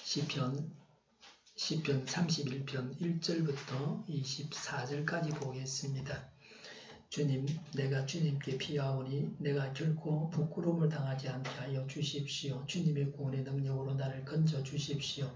시편 31편 1절부터 24절까지 보겠습니다. 주님, 내가 주님께 피하오니 내가 결코 부끄러움을 당하지 않게 하여 주십시오. 주님의 구원의 능력으로 나를 건져 주십시오.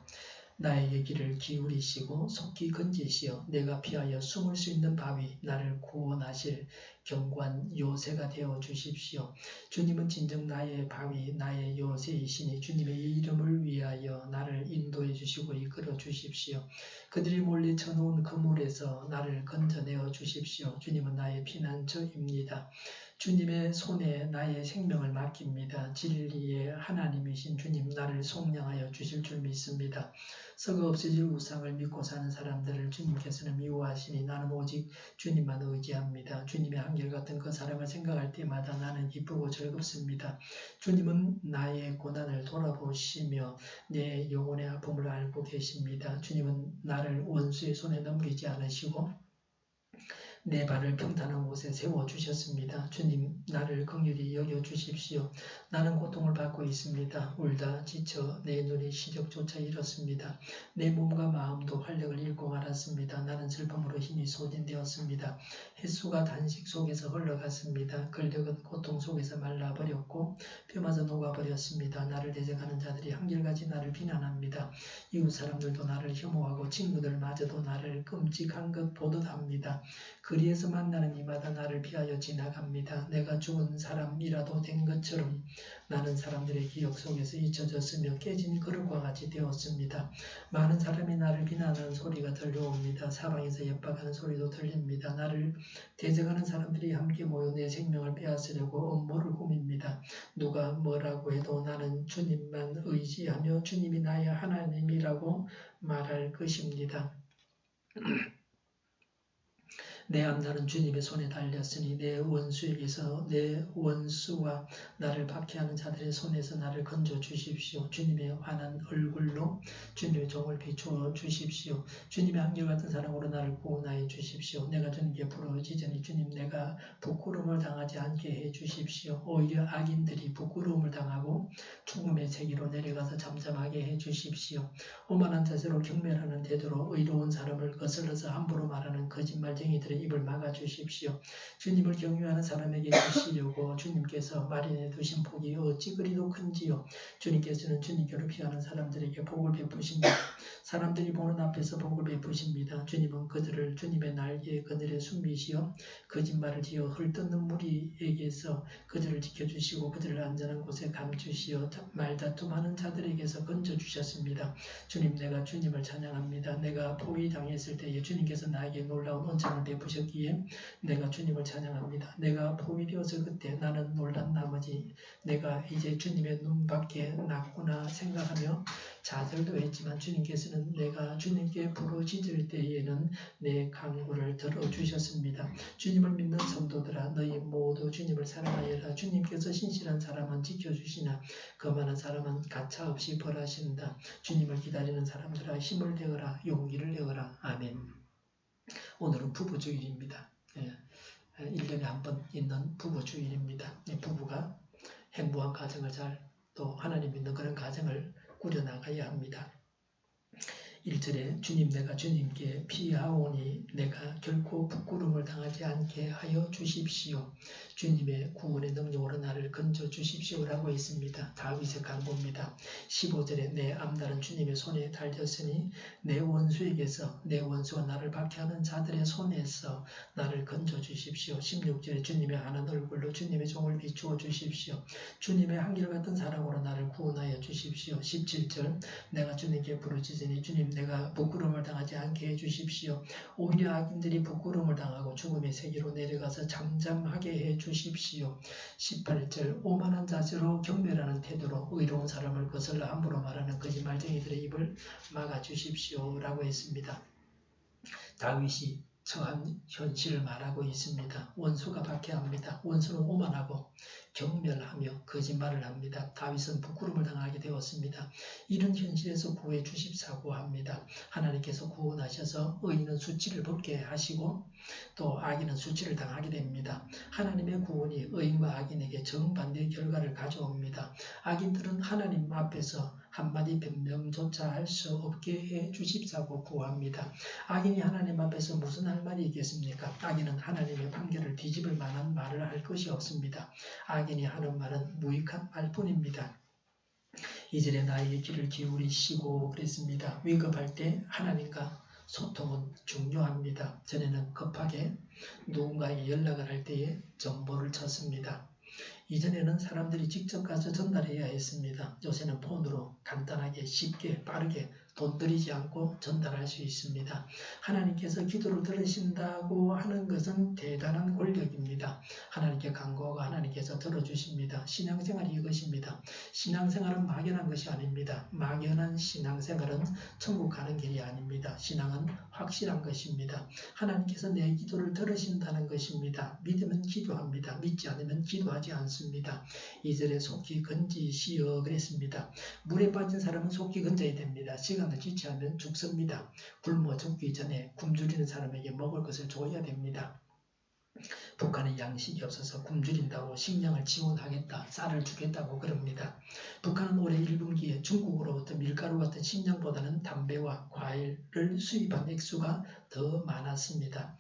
나에게 귀를 기울이시고 속히 건지시어 내가 피하여 숨을 수 있는 바위, 나를 구원하실 견고한 요새가 되어 주십시오. 주님은 진정 나의 바위, 나의 요새이시니 주님의 이름을 위하여 나를 인도해 주시고 이끌어 주십시오. 그들이 몰래 쳐놓은 그물에서 나를 건져내어 주십시오. 주님은 나의 피난처입니다. 주님의 손에 나의 생명을 맡깁니다. 진리의 하나님이신 주님, 나를 속량하여 주실 줄 믿습니다. 썩어 없어질 우상을 믿고 사는 사람들을 주님께서는 미워하시니 나는 오직 주님만 의지합니다. 주님의 한결같은 그 사람을 생각할 때마다 나는 기쁘고 즐겁습니다. 주님은 나의 고난을 돌아보시며 내 영혼의 아픔을 알고 계십니다. 주님은 나를 원수의 손에 넘기지 않으시고 내 발을 평탄한 곳에 세워주셨습니다. 주님, 나를 긍휼히 여겨주십시오. 나는 고통을 받고 있습니다. 울다 지쳐 내 눈이 시력조차 잃었습니다. 내 몸과 마음도 활력을 잃고 말았습니다. 나는 슬픔으로 힘이 소진되었습니다. 햇수가 단식 속에서 흘러갔습니다. 근력은 고통 속에서 말라버렸고 뼈마저 녹아버렸습니다. 나를 대적하는 자들이 한결같이 나를 비난합니다. 이웃 사람들도 나를 혐오하고 친구들마저도 나를 끔찍한 것 보듯 합니다. 거리에서 만나는 이마다 나를 피하여 지나갑니다. 내가 죽은 사람이라도 된 것처럼 나는 사람들의 기억 속에서 잊혀졌으며 깨진 그릇과 같이 되었습니다. 많은 사람이 나를 비난하는 소리가 들려옵니다. 사방에서 협박하는 소리도 들립니다. 나를 대적하는 사람들이 함께 모여 내 생명을 빼앗으려고 음모를 꾸밉니다. 누가 뭐라고 해도 나는 주님만 의지하며 주님이 나의 하나님이라고 말할 것입니다. 내 앞날은 주님의 손에 달렸으니 내 원수와 나를 박해하는 자들의 손에서 나를 건져 주십시오. 주님의 환한 얼굴로 주님의 종을 비추어 주십시오. 주님의 한결같은 사랑으로 나를 구원하여 주십시오. 내가 주님께 부르짖으니 주님, 내가 부끄러움을 당하지 않게 해 주십시오. 오히려 악인들이 부끄러움을 당하고 죽음의 세계로 내려가서 잠잠하게 해 주십시오. 오만한 자세로 경멸하는 태도로 의로운 사람을 거슬러서 함부로 말하는 거짓말쟁이들의 입을 막아주십시오. 주님을 경유하는 사람에게 주시려고 주님께서 마련해 두신 복이 어찌 그리도 큰지요. 주님께서는 주님께로 피하는 사람들에게 복을 베푸십니다. 사람들이 보는 앞에서 복을 베푸십니다. 주님은 그들을 주님의 날개 그늘에 숨기시어 거짓말을 지어 헐뜯는 무리에게서 그들을 지켜주시고 그들을 안전한 곳에 감추시어 말다툼하는 자들에게서 건져주셨습니다. 주님, 내가 주님을 찬양합니다. 내가 포위당했을 때에 주님께서 나에게 놀라운 은총을 베푸셨기에 내가 주님을 찬양합니다. 내가 포위되어서 그때 나는 놀란 나머지 내가 이제 주님의 눈밖에 났구나 생각하며 좌절도 했지만 주님께서는 내가 주님께 부르짖을 때에는 내 간구를 들어주셨습니다. 주님을 믿는 성도들아, 너희 모두 주님을 사랑하여라. 주님께서 신실한 사람은 지켜주시나 거만한 사람은 가차없이 벌하신다. 주님을 기다리는 사람들아, 힘을 내어라, 용기를 내어라. 아멘. 오늘은 부부주일입니다. 1년에 한 번 있는 부부주일입니다. 부부가 행복한 가정을 또 하나님 믿는 그런 가정을 꾸려나가야 합니다. 1절에 주님, 내가 주님께 피하오니 내가 결코 부끄러움을 당하지 않게 하여 주십시오. 주님의 구원의 능력으로 나를 건져 주십시오라고 했습니다. 다윗의 간구입니다. 15절에 내 앞날은 주님의 손에 달렸으니 내 원수에게서 내 원수와 나를 박해하는 자들의 손에서 나를 건져 주십시오. 16절에 주님의 환한 얼굴로 주님의 종을 비추어 주십시오. 주님의 한결같은 사랑으로 나를 구원하여 주십시오. 17절 내가 주님께 부르짖으니 주님, 내가 부끄러움을 당하지 않게 해주십시오. 오히려 악인들이 부끄러움을 당하고 죽음의 세계로 내려가서 잠잠하게 해주십시오. 18절 오만한 자세로 경멸하는 태도로 의로운 사람을 거슬러 함부로 말하는 거짓말쟁이들의 입을 막아주십시오 라고 했습니다. 다윗이 처한 현실을 말하고 있습니다. 원수가 박해합니다. 원수는 오만하고 경멸하며 거짓말을 합니다. 다윗은 부끄러움을 당하게 되었습니다. 이런 현실에서 구해 주십사고 합니다. 하나님께서 구원하셔서 의인은 수치를 벗게 하시고 또 악인은 수치를 당하게 됩니다. 하나님의 구원이 의인과 악인에게 정반대의 결과를 가져옵니다. 악인들은 하나님 앞에서 한마디 변명조차 할 수 없게 해 주십사고 구합니다. 악인이 하나님 앞에서 무슨 할 말이 있겠습니까? 악인은 하나님의 판결을 뒤집을 만한 말을 할 것이 없습니다. 악인이 하는 말은 무익한 말뿐입니다. 이절에 나의 귀를 기울이시고 그랬습니다. 위급할 때 하나님과 소통은 중요합니다. 전에는 급하게 누군가에게 연락을 할 때에 정보를 쳤습니다. 이전에는 사람들이 직접 가서 전달해야 했습니다. 요새는 폰으로 간단하게 쉽게 빠르게 돈 들이지 않고 전달할 수 있습니다. 하나님께서 기도를 들으신다고 하는 것은 대단한 권력입니다. 하나님께 간구하고 하나님께서 들어주십니다. 신앙생활이 이것입니다. 신앙생활은 막연한 것이 아닙니다. 막연한 신앙생활은 천국 가는 길이 아닙니다. 신앙은 확실한 것입니다. 하나님께서 내 기도를 들으신다는 것입니다. 믿으면 기도합니다. 믿지 않으면 기도하지 않습니다. 2절에 속히 건지시어 그랬습니다. 물에 빠진 사람은 속히 건져야 됩니다. 시간을 지체하면 죽습니다. 굶어 죽기 전에 굶주리는 사람에게 먹을 것을 줘야 됩니다. 북한에 양식이 없어서 굶주린다고 식량을 지원하겠다, 쌀을 주겠다고 그럽니다. 북한은 올해 1분기에 중국으로부터 밀가루 같은 식량보다는 담배와 과일을 수입한 액수가 더 많았습니다.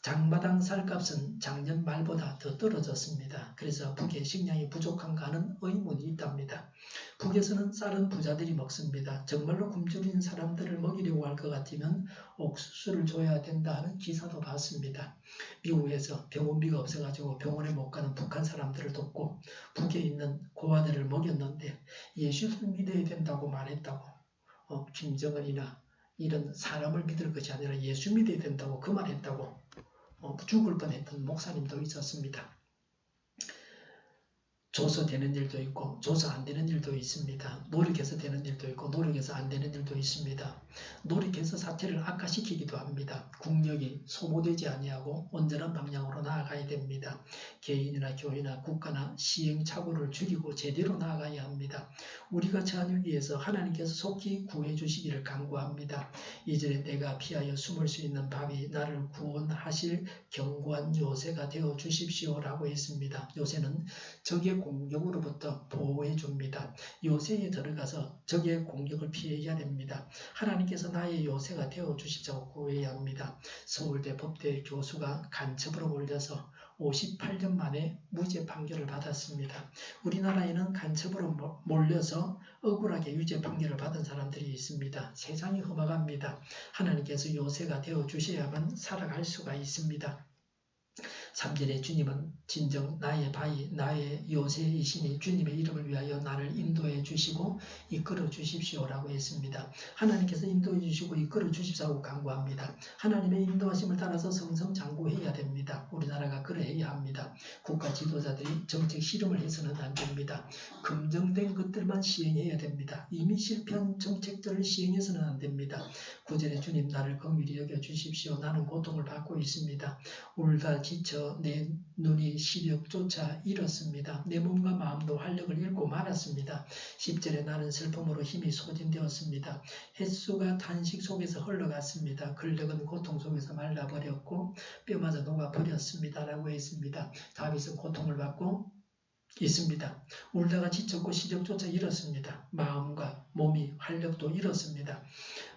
장마당 쌀값은 작년 말보다 더 떨어졌습니다. 그래서 북에 식량이 부족한가는 의문이 있답니다. 북에서는 쌀은 부자들이 먹습니다. 정말로 굶주린 사람들을 먹이려고 할 것 같으면 옥수수를 줘야 된다 하는 기사도 봤습니다. 미국에서 병원비가 없어가지고 병원에 못 가는 북한 사람들을 돕고 북에 있는 고아들을 먹였는데 예수를 믿어야 된다고 말했다고 김정은이나 이런 사람을 믿을 것이 아니라 예수 믿어야 된다고 그 말했다고 죽을 뻔했던 목사님도 있었습니다. 줘서 되는 일도 있고 줘서 안 되는 일도 있습니다. 노력해서 되는 일도 있고 노력해서 안 되는 일도 있습니다. 노력해서 사태를 악화시키기도 합니다. 국력이 소모되지 아니하고 온전한 방향으로 나아가야 됩니다. 개인이나 교회나 국가나 시행착오를 줄이고 제대로 나아가야 합니다. 우리가 처한 위기에서 하나님께서 속히 구해 주시기를 간구합니다. 이전에 내가 피하여 숨을 수 있는 밤이 나를 구원하실 견고한 요새가 되어 주십시오라고 했습니다. 요새는 적의 공격으로부터 보호해 줍니다. 요새에 들어가서 적의 공격을 피해야 됩니다. 하나님께서 나의 요새가 되어 주시자고 구해야 합니다. 서울대 법대 교수가 간첩으로 몰려서 58년 만에 무죄 판결을 받았습니다. 우리나라에는 간첩으로 몰려서 억울하게 유죄 판결을 받은 사람들이 있습니다. 세상이 험악합니다. 하나님께서 요새가 되어 주셔야만 살아갈 수가 있습니다. 3절에 주님은 진정 나의 바위, 나의 요새이시니 주님의 이름을 위하여 나를 인도해 주시고 이끌어 주십시오라고 했습니다. 하나님께서 인도해 주시고 이끌어 주십사고 간구합니다. 하나님의 인도하심을 따라서 성성장구해야 됩니다. 우리나라가 그래야 합니다. 국가 지도자들이 정책 실험을 해서는 안 됩니다. 검증된 것들만 시행해야 됩니다. 이미 실패한 정책들을 시행해서는 안 됩니다. 9절에 주님 나를 긍휼히 여겨 주십시오. 나는 고통을 받고 있습니다. 울다 지쳐 내 눈이 시력조차 잃었습니다. 내 몸과 마음도 활력을 잃고 말았습니다. 10절에 나는 슬픔으로 힘이 소진되었습니다. 햇수가 탄식 속에서 흘러갔습니다. 근력은 고통 속에서 말라버렸고 뼈마저 녹아버렸습니다. 라고 했습니다. 다윗은 고통을 받고 있습니다. 울다가 지쳤고 시력조차 잃었습니다. 마음과 몸이 활력도 잃었습니다.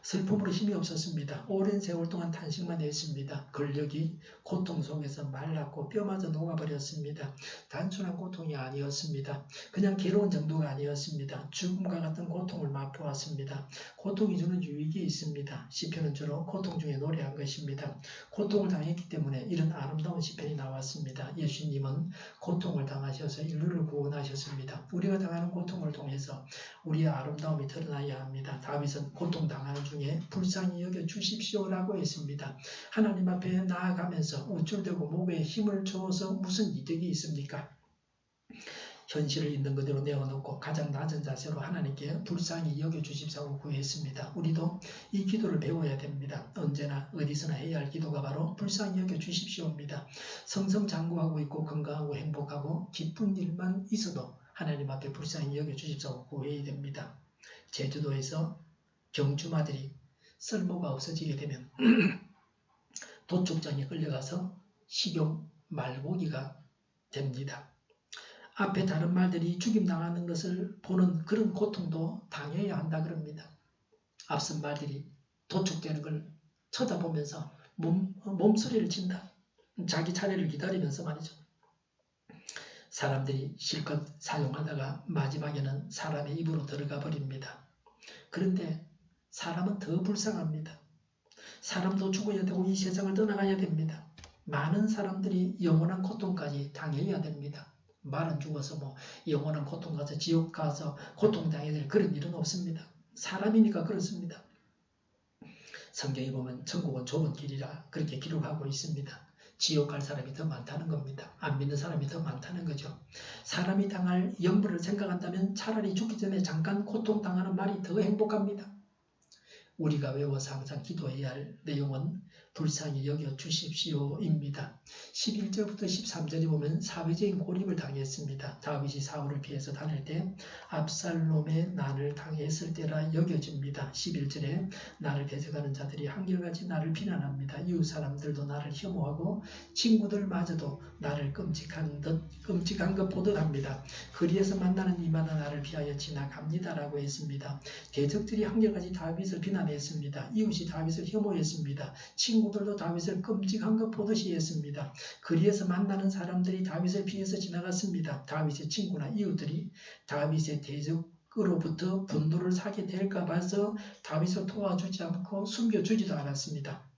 슬픔으로 힘이 없었습니다. 오랜 세월 동안 탄식만 했습니다. 근력이 고통 속에서 말랐고 뼈마저 녹아버렸습니다. 단순한 고통이 아니었습니다. 그냥 괴로운 정도가 아니었습니다. 죽음과 같은 고통을 맛보았습니다. 고통이 주는 유익이 있습니다. 시편은 주로 고통 중에 노래한 것입니다. 고통을 당했기 때문에 이런 아름다운 시편이 나왔습니다. 예수님은 고통을 당하셔서 인류를 구원하셨습니다. 우리가 당하는 고통을 통해서 우리의 아름다움이 드러나야 합니다. 다윗은 고통당하는 중에 불쌍히 여겨 주십시오라고 했습니다. 하나님 앞에 나아가면서 우쭐대고 목에 힘을 주어서 무슨 이득이 있습니까? 현실을 있는 그대로 내어놓고 가장 낮은 자세로 하나님께 불쌍히 여겨주십사고 구했습니다. 우리도 이 기도를 배워야 됩니다. 언제나 어디서나 해야 할 기도가 바로 불쌍히 여겨주십시오입니다. 성성장구하고 있고 건강하고 행복하고 기쁜 일만 있어도 하나님 앞에 불쌍히 여겨주십사고 구해야 됩니다. 제주도에서 경주마들이 쓸모가 없어지게 되면 도축장에 끌려가서 식용 말고기가 됩니다. 앞에 다른 말들이 죽임당하는 것을 보는 그런 고통도 당해야 한다 그럽니다. 앞선 말들이 도축되는 걸 쳐다보면서 몸소리를 친다. 자기 차례를 기다리면서 말이죠. 사람들이 실컷 사용하다가 마지막에는 사람의 입으로 들어가 버립니다. 그런데 사람은 더 불쌍합니다. 사람도 죽어야 되고 이 세상을 떠나가야 됩니다. 많은 사람들이 영원한 고통까지 당해야 됩니다. 말은 죽어서 뭐 영원한 고통 가서 지옥 가서 고통당해야 될 그런 일은 없습니다. 사람이니까 그렇습니다. 성경에 보면 천국은 좁은 길이라 그렇게 기록하고 있습니다. 지옥 갈 사람이 더 많다는 겁니다. 안 믿는 사람이 더 많다는 거죠. 사람이 당할 영벌을 생각한다면 차라리 죽기 전에 잠깐 고통당하는 말이 더 행복합니다. 우리가 외워서 항상 기도해야 할 내용은 불쌍히 여겨 주십시오입니다. 11절부터 13절에 보면 사회적인 고립을 당했습니다. 다윗이 사울을 피해서 다닐 때 압살롬의 난을 당했을 때라 여겨집니다. 11절에 나를 대적하는 자들이 한결같이 나를 비난합니다. 이웃 사람들도 나를 혐오하고 친구들마저도 나를 끔찍한 것 보듯 합니다. 거리에서 만나는 이마다 나를 피하여 지나갑니다라고 했습니다. 대적들이 한결같이 다윗을 비난했습니다. 이웃이 다윗을 혐오했습니다. 친구들도 다윗을 끔찍한 것 보듯이 했습니다. 거리에서 만나는 사람들이 다윗을 피해서 지나갔습니다. 다윗의 친구나 이웃들이 다윗의 대적으로부터 분노를 사게 될까 봐서 다윗을 도와주지 않고 숨겨주지도 않았습니다.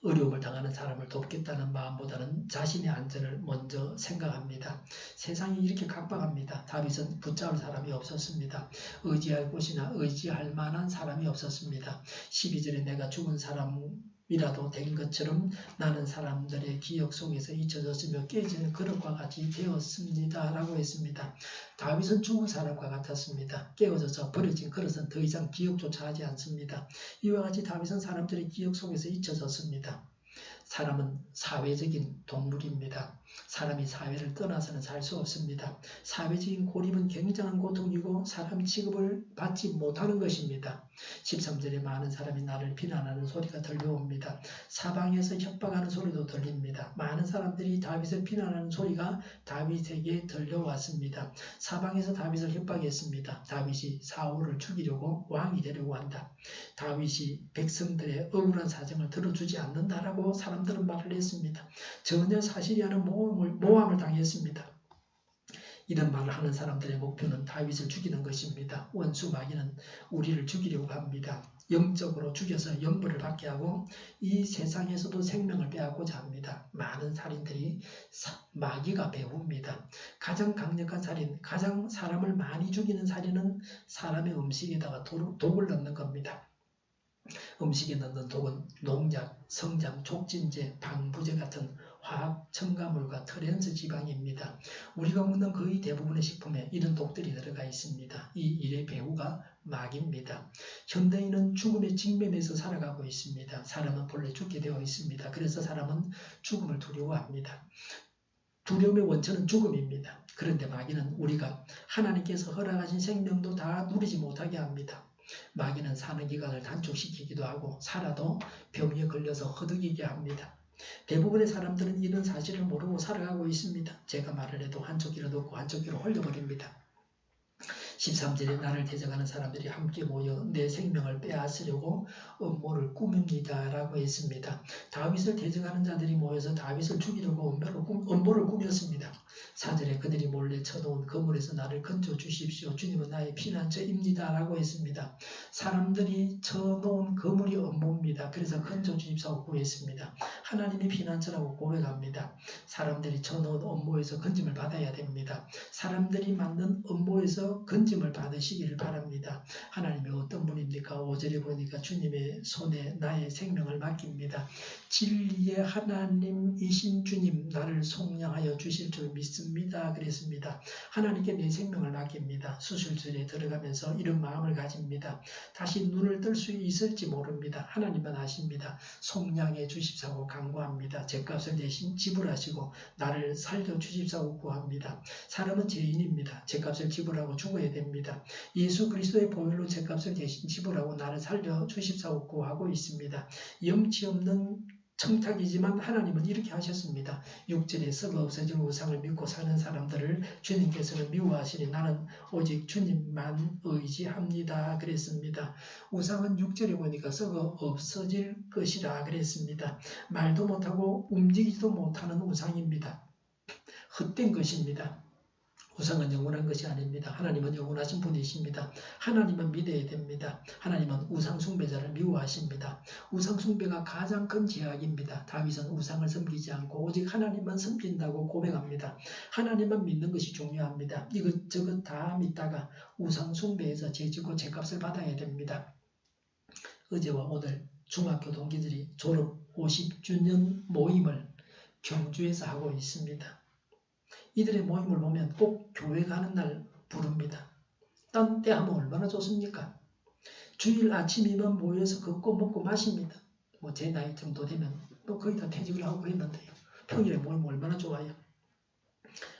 어려움을 당하는 사람을 돕겠다는 마음보다는 자신의 안전을 먼저 생각합니다. 세상이 이렇게 각박합니다. 다윗은 붙잡을 사람이 없었습니다. 의지할 곳이나 의지할 만한 사람이 없었습니다. 12절에 내가 죽은 사람이라도 된 것처럼 나는 사람들의 기억 속에서 잊혀졌으며 깨지는 그릇과 같이 되었습니다. 라고 했습니다. 다윗은 죽은 사람과 같았습니다. 깨어져서 버려진 그릇은 더 이상 기억조차 하지 않습니다. 이와 같이 다윗은 사람들의 기억 속에서 잊혀졌습니다. 사람은 사회적인 동물입니다. 사람이 사회를 떠나서는 살 수 없습니다. 사회적인 고립은 굉장한 고통이고 사람 취급을 받지 못하는 것입니다. 13절에 많은 사람이 나를 비난하는 소리가 들려옵니다. 사방에서 협박하는 소리도 들립니다. 많은 사람들이 다윗을 비난하는 소리가 다윗에게 들려왔습니다. 사방에서 다윗을 협박했습니다. 다윗이 사울을 죽이려고 왕이 되려고 한다. 다윗이 백성들의 억울한 사정을 들어주지 않는다라고 사람들은 말을 했습니다. 전혀 사실이 아닌 모함을 당했습니다. 이런 말을 하는 사람들의 목표는 다윗을 죽이는 것입니다. 원수 마귀는 우리를 죽이려고 합니다. 영적으로 죽여서 연벌을 받게 하고 이 세상에서도 생명을 빼앗고자 합니다. 많은 살인들이 마귀가 배웁니다. 가장 강력한 살인, 가장 사람을 많이 죽이는 살인은 사람의 음식에다가 독을 넣는 겁니다. 음식에 넣는 독은 농약, 성장, 촉진제, 방부제 같은 화학 첨가물과 트랜스 지방입니다. 우리가 먹는 거의 대부분의 식품에 이런 독들이 들어가 있습니다. 이 일의 배후가 마귀입니다. 현대인은 죽음의 직면에서 살아가고 있습니다. 사람은 본래 죽게 되어 있습니다. 그래서 사람은 죽음을 두려워합니다. 두려움의 원천은 죽음입니다. 그런데 마귀는 우리가 하나님께서 허락하신 생명도 다 누리지 못하게 합니다. 마귀는 사는 기간을 단축시키기도 하고 살아도 병에 걸려서 허덕이게 합니다. 대부분의 사람들은 이런 사실을 모르고 살아가고 있습니다. 제가 말을 해도 한쪽 귀로 듣고 한쪽 귀로 홀려버립니다. 13절에 나를 대적하는 사람들이 함께 모여 내 생명을 빼앗으려고 음모를 꾸밉니다. 라고 했습니다. 다윗을 대적하는 자들이 모여서 다윗을 죽이려고 음모를 꾸몄습니다. 4절에 그들이 몰래 쳐놓은 그물에서 나를 건져 주십시오. 주님은 나의 피난처입니다. 라고 했습니다. 사람들이 쳐놓은 그물이 음모입니다. 그래서 건져 주십사고 구했습니다. 하나님이 피난처라고 고백합니다. 사람들이 쳐놓은 음모에서 건짐을 받아야 됩니다. 사람들이 만든 음모에서 건짐을 받으시기를 바랍니다. 하나님이 어떤 분입니까? 5절에 보니까 주님의 손에 나의 생명을 맡깁니다. 진리의 하나님이신 주님 나를 속량하여 주실 줄 믿습니다. 그랬습니다. 하나님께 내 생명을 맡깁니다. 수술실에 들어가면서 이런 마음을 가집니다. 다시 눈을 뜰 수 있을지 모릅니다. 하나님만 아십니다. 속량해 주십사고 간구합니다. 죗값을 대신 지불하시고 나를 살려주십사고 구합니다. 사람은 죄인입니다. 죗값을 지불하고 죽어야 됩니다. 예수 그리스도의 보혈로 죗값을 대신 지불하고 나를 살려주십사고 구하고 있습니다. 염치 없는 청탁이지만 하나님은 이렇게 하셨습니다. 6절에 썩어 없어질 우상을 믿고 사는 사람들을 주님께서는 미워하시니 나는 오직 주님만 의지합니다. 그랬습니다. 우상은 6절에 보니까 썩어 없어질 것이라 그랬습니다. 말도 못하고 움직이지도 못하는 우상입니다. 헛된 것입니다. 우상은 영원한 것이 아닙니다. 하나님은 영원하신 분이십니다. 하나님은 믿어야 됩니다. 하나님은 우상 숭배자를 미워하십니다. 우상 숭배가 가장 큰 죄악입니다. 다윗은 우상을 섬기지 않고 오직 하나님만 섬긴다고 고백합니다. 하나님만 믿는 것이 중요합니다. 이것저것 다 믿다가 우상 숭배에서 죄짓고 죄값을 받아야 됩니다. 어제와 오늘 중학교 동기들이 졸업 50주년 모임을 경주에서 하고 있습니다. 이들의 모임을 보면 꼭 교회 가는 날 부릅니다. 딴 때 하면 얼마나 좋습니까? 주일 아침이면 모여서 걷고 먹고 마십니다. 제 나이 정도 되면 거의 다 퇴직을 하고 그랬는데요. 평일에 모이면 얼마나 좋아요.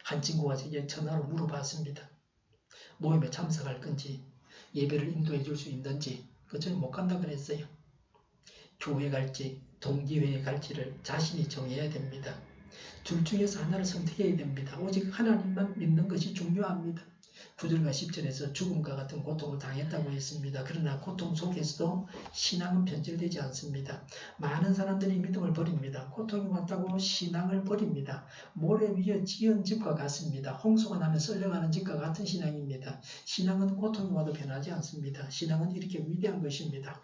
한 친구가 제게 전화로 물어봤습니다. 모임에 참석할 건지 예배를 인도해 줄 수 있는지 저는 못 간다 그랬어요. 교회 갈지 동기회에 갈지를 자신이 정해야 됩니다. 둘 중에서 하나를 선택해야 됩니다. 오직 하나님만 믿는 것이 중요합니다. 9절과 10절에서 죽음과 같은 고통을 당했다고 했습니다. 그러나 고통 속에서도 신앙은 변질되지 않습니다. 많은 사람들이 믿음을 버립니다. 고통이 왔다고 신앙을 버립니다. 모래 위에 지은 집과 같습니다. 홍수가 나면 썰려가는 집과 같은 신앙입니다. 신앙은 고통이 와도 변하지 않습니다. 신앙은 이렇게 위대한 것입니다.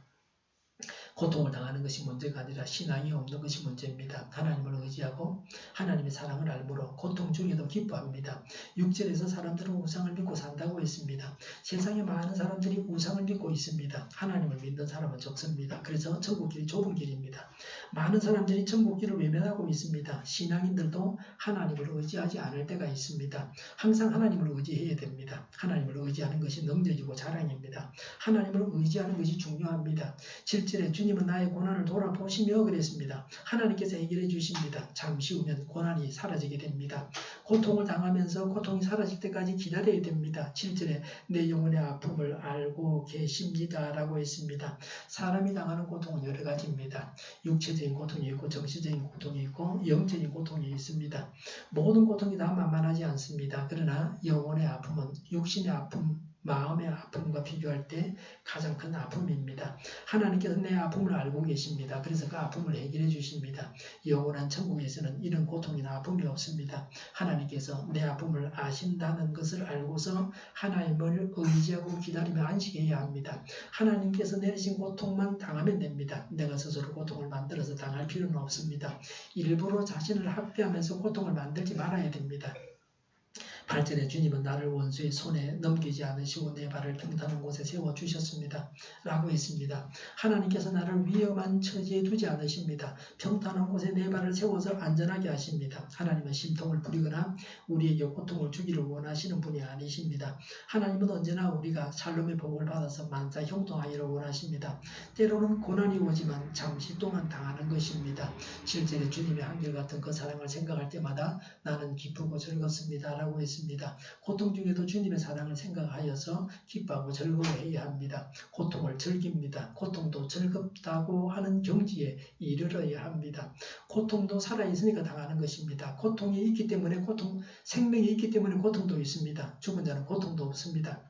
고통을 당하는 것이 문제가 아니라 신앙이 없는 것이 문제입니다. 하나님을 의지하고 하나님의 사랑을 알므로 고통 중에도 기뻐합니다. 6절에서 사람들은 우상을 믿고 산다고 했습니다. 세상에 많은 사람들이 우상을 믿고 있습니다. 하나님을 믿는 사람은 적습니다. 그래서 천국길이 좁은 길입니다. 많은 사람들이 천국길을 외면하고 있습니다. 신앙인들도 하나님을 의지하지 않을 때가 있습니다. 항상 하나님을 의지해야 됩니다. 하나님을 의지하는 것이 능력이고 자랑입니다. 하나님을 의지하는 것이 중요합니다. 7절에 주님은 나의 고난을 돌아보시며 그랬습니다. 하나님께서 해결해 주십니다. 잠시 후면 고난이 사라지게 됩니다. 고통을 당하면서 고통이 사라질 때까지 기다려야 됩니다. 7절에 내 영혼의 아픔을 알고 계십니다. 라고 했습니다. 사람이 당하는 고통은 여러 가지입니다. 육체적인 고통이 있고 정신적인 고통이 있고 영적인 고통이 있습니다. 모든 고통이 다 만만하지 않습니다. 그러나 영혼의 아픔은 육신의 아픔, 마음의 아픔과 비교할 때 가장 큰 아픔입니다. 하나님께서 내 아픔을 알고 계십니다. 그래서 그 아픔을 해결해 주십니다. 영원한 천국에서는 이런 고통이나 아픔이 없습니다. 하나님께서 내 아픔을 아신다는 것을 알고서 하나님을 의지하고 기다리며 안식해야 합니다. 하나님께서 내리신 고통만 당하면 됩니다. 내가 스스로 고통을 만들어서 당할 필요는 없습니다. 일부러 자신을 학대하면서 고통을 만들지 말아야 됩니다. 8절에 주님은 나를 원수의 손에 넘기지 않으시고 내 발을 평탄한 곳에 세워주셨습니다. 라고 했습니다. 하나님께서 나를 위험한 처지에 두지 않으십니다. 평탄한 곳에 내 발을 세워서 안전하게 하십니다. 하나님은 심통을 부리거나 우리에게 고통을 주기를 원하시는 분이 아니십니다. 하나님은 언제나 우리가 샬롬의 복을 받아서 만사 형통하기를 원하십니다. 때로는 고난이 오지만 잠시 동안 당하는 것입니다. 실제로 주님의 한결같은 그 사랑을 생각할 때마다 나는 기쁘고 즐겁습니다. 라고 했습니다. 고통 중에도 주님의 사랑을 생각하여서 기뻐하고 즐거워해야 합니다. 고통을 즐깁니다. 고통도 즐겁다고 하는 경지에 이르러야 합니다. 고통도 살아있으니까 당하는 것입니다. 고통이 있기 때문에 생명이 있기 때문에 고통도 있습니다. 죽은 자는 고통도 없습니다.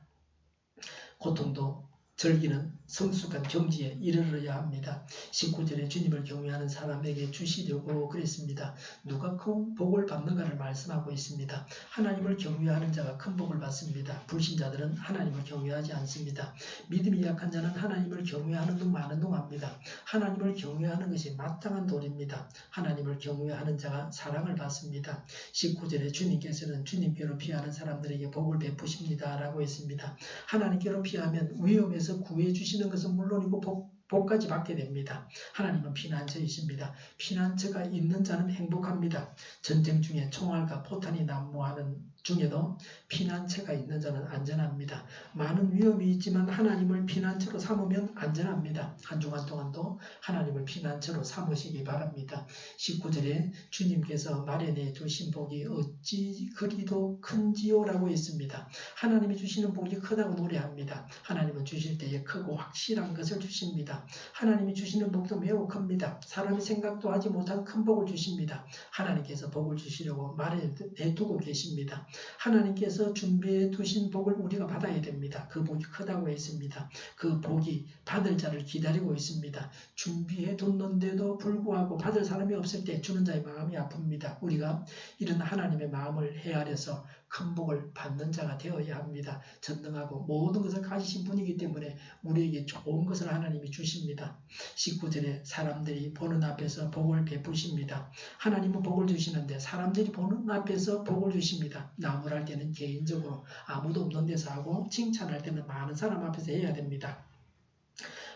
고통도 즐기는 성숙한 경지에 이르러야 합니다. 19절에 주님을 경외하는 사람에게 주시려고 그랬습니다. 누가 큰 복을 받는가를 말씀하고 있습니다. 하나님을 경외하는 자가 큰 복을 받습니다. 불신자들은 하나님을 경외하지 않습니다. 믿음이 약한 자는 하나님을 경외하는 둥 마는 둥 합니다. 하나님을 경외하는 것이 마땅한 도리입니다. 하나님을 경외하는 자가 사랑을 받습니다. 19절에 주님께서는 주님께로 피하는 사람들에게 복을 베푸십니다. 라고 했습니다. 하나님께로 피하면 위험에서 구해 주시는 것은 물론이고 복까지 받게 됩니다. 하나님은 피난처이십니다. 피난처가 있는 자는 행복합니다. 전쟁 중에 총알과 포탄이 난무하는 중에도 피난처가 있는 자는 안전합니다. 많은 위험이 있지만 하나님을 피난처로 삼으면 안전합니다. 한 주간 동안도 하나님을 피난처로 삼으시기 바랍니다. 19절에 주님께서 마련해 두신 복이 어찌 그리도 큰지요 라고 했습니다. 하나님이 주시는 복이 크다고 노래합니다. 하나님은 주실 때에 크고 확실한 것을 주십니다. 하나님이 주시는 복도 매우 큽니다. 사람이 생각도 하지 못한 큰 복을 주십니다. 하나님께서 복을 주시려고 마련해 두고 계십니다. 하나님께서 준비해 두신 복을 우리가 받아야 됩니다. 그 복이 크다고 했습니다. 그 복이 받을 자를 기다리고 있습니다. 준비해 뒀는데도 불구하고 받을 사람이 없을 때 주는 자의 마음이 아픕니다. 우리가 이런 하나님의 마음을 헤아려서 큰 복을 받는 자가 되어야 합니다. 전능하고 모든 것을 가지신 분이기 때문에 우리에게 좋은 것을 하나님이 주십니다. 19절에 사람들이 보는 앞에서 복을 베푸십니다. 하나님은 복을 주시는데 사람들이 보는 앞에서 복을 주십니다. 나무랄 때는 개인적으로 아무도 없는 데서 하고 칭찬할 때는 많은 사람 앞에서 해야 됩니다.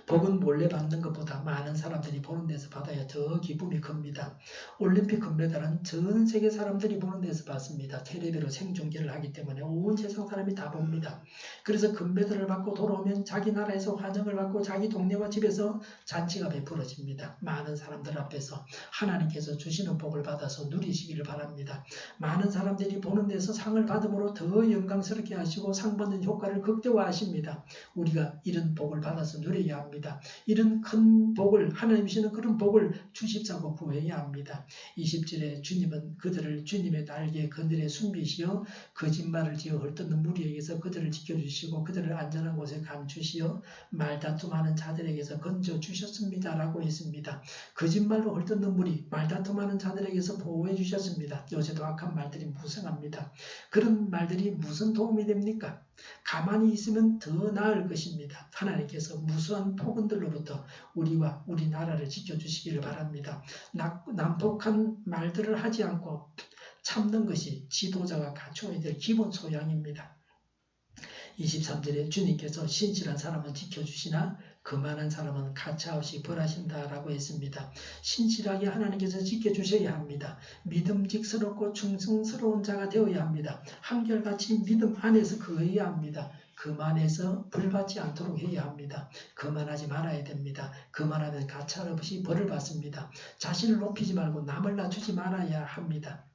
복은 몰래 받는 것보다 많은 사람들이 보는 데서 받아야 더 기쁨이 큽니다. 올림픽 금메달은 전 세계 사람들이 보는 데서 받습니다. 텔레비로 생중계를 하기 때문에 온 세상 사람이 다 봅니다. 그래서 금메달을 받고 돌아오면 자기 나라에서 환영을 받고 자기 동네와 집에서 잔치가 베풀어집니다. 많은 사람들 앞에서 하나님께서 주시는 복을 받아서 누리시기를 바랍니다. 많은 사람들이 보는 데서 상을 받음으로 더 영광스럽게 하시고 상 받는 효과를 극대화하십니다. 우리가 이런 복을 받아서 누려야 합니다. 이런 큰 복을 하나님 주시는 그런 복을 주십사고 구해야 합니다. 20절에 주님은 그들을 주님의 날개에 그늘에 숨기시어 거짓말을 지어 헐뜯는 무리에게서 그들을 지켜주시고 그들을 안전한 곳에 감추시어 말다툼하는 자들에게서 건져주셨습니다 라고 했습니다. 거짓말로 헐뜯는 무리, 말다툼하는 자들에게서 보호해 주셨습니다. 요새도 악한 말들이 무성합니다. 그런 말들이 무슨 도움이 됩니까? 가만히 있으면 더 나을 것입니다. 하나님께서 무수한 폭언들로부터 우리와 우리 나라를 지켜주시기를 바랍니다. 난폭한 말들을 하지 않고 참는 것이 지도자가 갖춰야 될 기본 소양입니다. 23절에 주님께서 신실한 사람은 지켜주시나 거만한 사람은 가차없이 벌하신다라고 했습니다. 신실하게 하나님께서 지켜주셔야 합니다. 믿음직스럽고 충성스러운 자가 되어야 합니다. 한결같이 믿음 안에서 거해야 합니다. 거만해서 벌받지 않도록 해야 합니다. 거만하지 말아야 됩니다. 거만하면 가차없이 벌을 받습니다. 자신을 높이지 말고 남을 낮추지 말아야 합니다.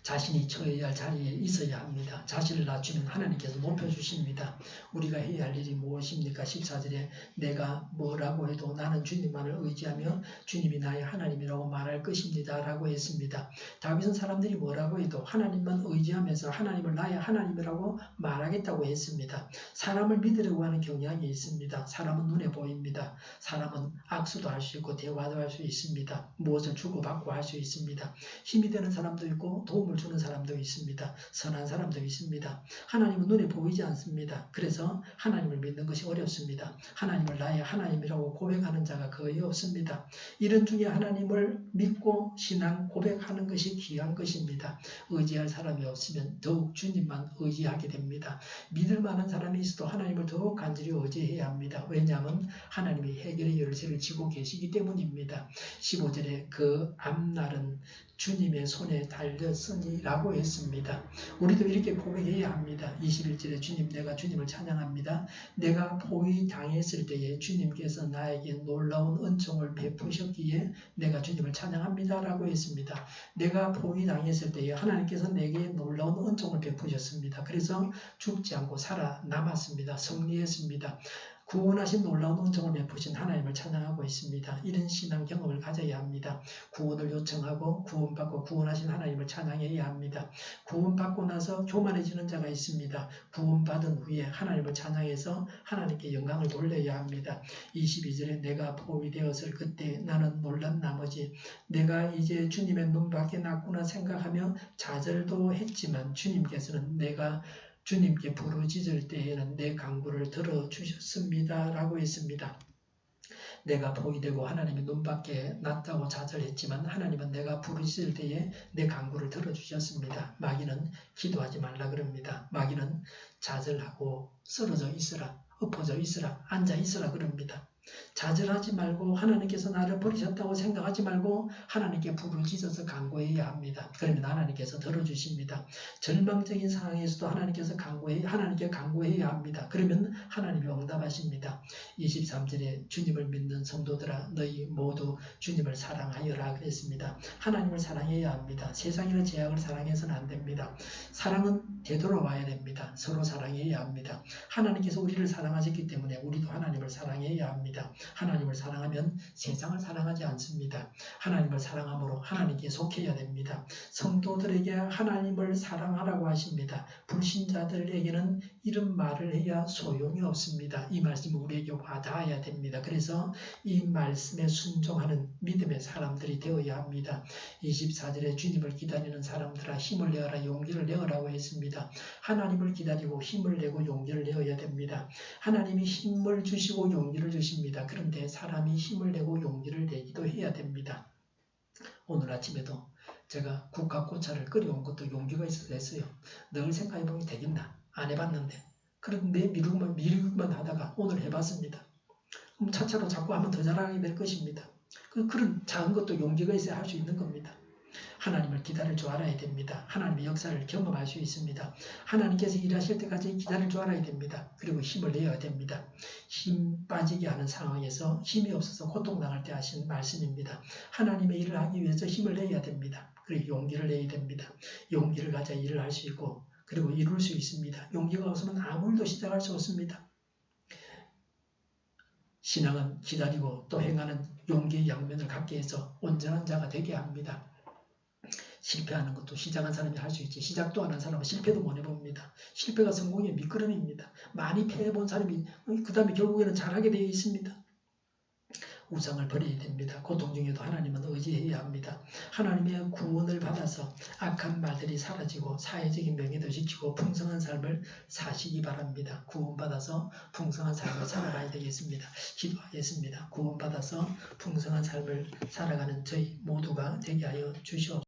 자신이 처해야 할 자리에 있어야 합니다. 자신을 낮추면 하나님께서 높여주십니다. 우리가 해야 할 일이 무엇입니까? 14절에 내가 뭐라고 해도 나는 주님만을 의지하며 주님이 나의 하나님이라고 말할 것입니다 라고 했습니다. 다윗은 사람들이 뭐라고 해도 하나님만 의지하면서 하나님을 나의 하나님이라고 말하겠다고 했습니다. 사람을 믿으려고 하는 경향이 있습니다. 사람은 눈에 보입니다. 사람은 악수도 할 수 있고 대화도 할 수 있습니다. 무엇을 주고받고 할 수 있습니다. 힘이 되는 사람도 있고 도움을 주는 사람도 있습니다. 선한 사람도 있습니다. 하나님은 눈에 보이지 않습니다. 그래서 하나님을 믿는 것이 어렵습니다. 하나님을 나의 하나님이라고 고백하는 자가 거의 없습니다. 이런 중에 하나님을 믿고 신앙 고백하는 것이 귀한 것입니다. 의지할 사람이 없으면 더욱 주님만 의지하게 됩니다. 믿을 만한 사람이 있어도 하나님을 더욱 간절히 의지해야 합니다. 왜냐하면 하나님이 해결의 열쇠를 쥐고 계시기 때문입니다. 15절에 그 앞날은 주님의 손에 달렸으니 라고 했습니다. 우리도 이렇게 고백해야 합니다. 21절에 주님, 내가 주님을 찬양합니다. 내가 포위 당했을 때에 주님께서 나에게 놀라운 은총을 베푸셨기에 내가 주님을 찬양합니다 라고 했습니다. 내가 포위 당했을 때에 하나님께서 내게 놀라운 은총을 베푸셨습니다. 그래서 죽지 않고 살아남았습니다. 승리했습니다. 구원하신 놀라운 은총을 베푸신 하나님을 찬양하고 있습니다. 이런 신앙 경험을 가져야 합니다. 구원을 요청하고 구원받고 구원하신 하나님을 찬양해야 합니다. 구원받고 나서 교만해지는 자가 있습니다. 구원받은 후에 하나님을 찬양해서 하나님께 영광을 돌려야 합니다. 22절에 내가 포위되었을 그때 나는 놀란 나머지 내가 이제 주님의 눈밖에 났구나 생각하며 좌절도 했지만 주님께서는 내가 주님께 부르짖을 때에는 내 간구를 들어주셨습니다 라고 했습니다. 내가 포위되고 하나님의 눈밖에 났다고 좌절했지만 하나님은 내가 부르짖을 때에 내 간구를 들어주셨습니다. 마귀는 기도하지 말라 그럽니다. 마귀는 좌절하고 쓰러져 있으라, 엎어져 있으라, 앉아 있으라 그럽니다. 좌절하지 말고 하나님께서 나를 버리셨다고 생각하지 말고 하나님께 부르짖어서 간구해야 합니다. 그러면 하나님께서 들어주십니다. 절망적인 상황에서도 하나님께 간구해야 합니다. 그러면 하나님이 응답하십니다. 23절에 주님을 믿는 성도들아 너희 모두 주님을 사랑하여라 그랬습니다. 하나님을 사랑해야 합니다. 세상이나 제약을 사랑해서는 안 됩니다. 사랑은 되돌아와야 됩니다. 서로 사랑해야 합니다. 하나님께서 우리를 사랑하셨기 때문에 우리도 하나님을 사랑해야 합니다. 하나님을 사랑하면 세상을 사랑하지 않습니다. 하나님을 사랑함으로 하나님께 속해야 됩니다. 성도들에게 하나님을 사랑하라고 하십니다. 불신자들에게는 이런 말을 해야 소용이 없습니다. 이 말씀이 우리에게 와닿아야 됩니다. 그래서 이 말씀에 순종하는 믿음의 사람들이 되어야 합니다. 24절에 주님을 기다리는 사람들아 힘을 내어라 용기를 내어라고 했습니다. 하나님을 기다리고 힘을 내고 용기를 내어야 됩니다. 하나님이 힘을 주시고 용기를 주십니다. 그런데 사람이 힘을 내고 용기를 내기도 해야 됩니다. 오늘 아침에도 제가 국화꽃차를 끓여온 것도 용기가 있어서 했어요. 늘 생각해보면 되겠나? 안 해봤는데. 그런데 미루기만 하다가 오늘 해봤습니다. 그럼 차차로 자꾸 하면 더 잘하게 될 것입니다. 그런 작은 것도 용기가 있어야 할 수 있는 겁니다. 하나님을 기다릴 줄 알아야 됩니다. 하나님의 역사를 경험할 수 있습니다. 하나님께서 일하실 때까지 기다릴 줄 알아야 됩니다. 그리고 힘을 내야 됩니다. 힘 빠지게 하는 상황에서 힘이 없어서 고통당할 때 하신 말씀입니다. 하나님의 일을 하기 위해서 힘을 내야 됩니다. 그리고 용기를 내야 됩니다. 용기를 가져야 일을 할 수 있고 그리고 이룰 수 있습니다. 용기가 없으면 아무 일도 시작할 수 없습니다. 신앙은 기다리고 또 행하는 용기의 양면을 갖게 해서 온전한 자가 되게 합니다. 실패하는 것도 시작한 사람이 할 수 있지 시작도 안 한 사람은 실패도 못 해봅니다. 실패가 성공의 미끄럼입니다. 많이 패해본 사람이 그 다음에 결국에는 잘하게 되어 있습니다. 우상을 버려야 됩니다. 고통 중에도 하나님은 의지해야 합니다. 하나님의 구원을 받아서 악한 말들이 사라지고 사회적인 명예도 지키고 풍성한 삶을 사시기 바랍니다. 구원받아서 풍성한 삶을 살아가야 되겠습니다. 기도하겠습니다. 구원받아서 풍성한 삶을 살아가는 저희 모두가 되게 하여 주시옵소서.